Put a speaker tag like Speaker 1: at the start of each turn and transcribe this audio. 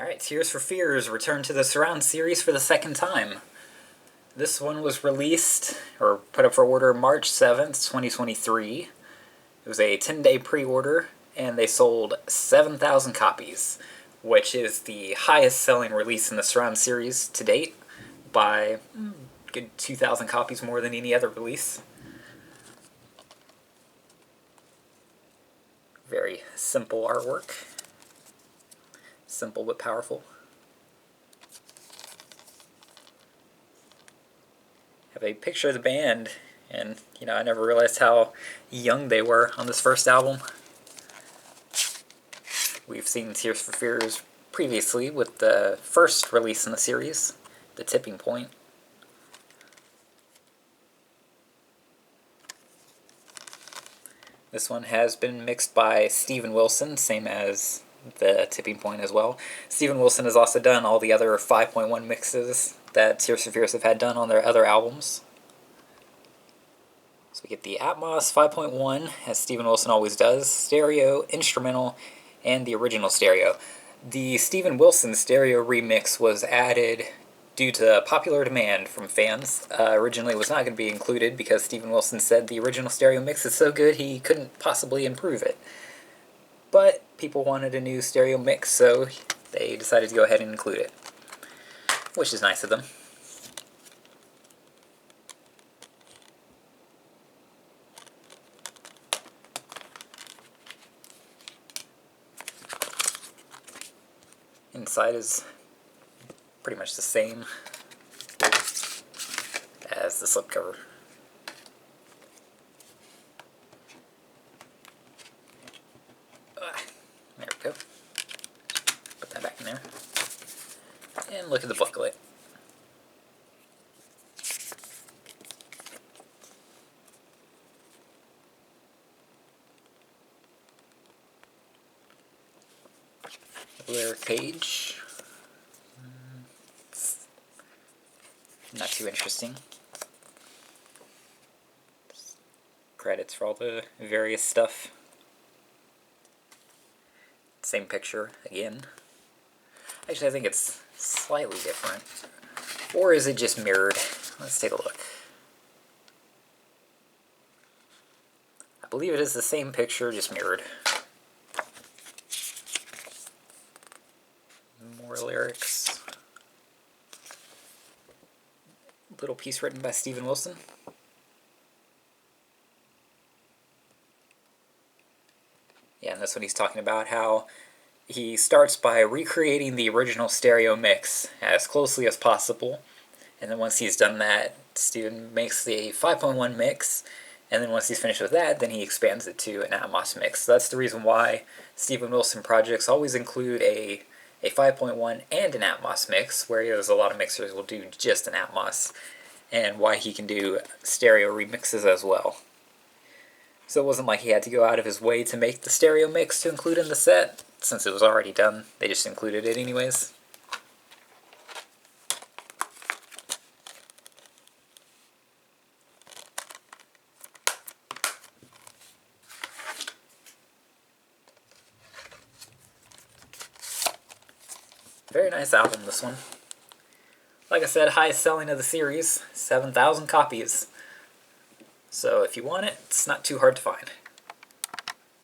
Speaker 1: Alright, Tears for Fears returned to the Surround series for the second time. This one was released, or put up for order, March 7th, 2023. It was a 10-day pre-order, and they sold 7,000 copies, which is the highest-selling release in the Surround series to date, by a good 2,000 copies more than any other release. Very simple artwork. Simple but powerful. Have a picture of the band, and I never realized how young they were on this first album. We've seen Tears for Fears previously with the first release in the series, The Tipping Point. This one has been mixed by Steven Wilson, same as The Tipping Point as well. Steven Wilson has also done all the other 5.1 mixes that Tears for Fears have had done on their other albums. So we get the Atmos 5.1, as Steven Wilson always does, stereo, instrumental, and the original stereo. The Steven Wilson stereo remix was added due to popular demand from fans. Originally it was not going to be included because Steven Wilson said the original stereo mix is so good he couldn't possibly improve it. But people wanted a new stereo mix, so they decided to go ahead and include it, which is nice of them. Inside is pretty much the same as the slipcover. There we go. Put that back in there. And look at the booklet. Lyric page. Not too interesting. Just credits for all the various stuff. Same picture again. Actually, I think it's slightly different. Or is it just mirrored? Let's take a look. I believe it is the same picture, just mirrored. More lyrics. Little piece written by Steven Wilson. Yeah, and this one he's talking about how he starts by recreating the original stereo mix as closely as possible, and then once he's done that, Steven makes the 5.1 mix, and then once he's finished with that, then he expands it to an Atmos mix. So that's the reason why Steven Wilson projects always include a 5.1 and an Atmos mix, whereas a lot of mixers will do just an Atmos, and why he can do stereo remixes as well. So it wasn't like he had to go out of his way to make the stereo mix to include in the set. Since it was already done, they just included it anyways. Very nice album, this one. Like I said, highest selling of the series, 7,000 copies. So if you want it, it's not too hard to find.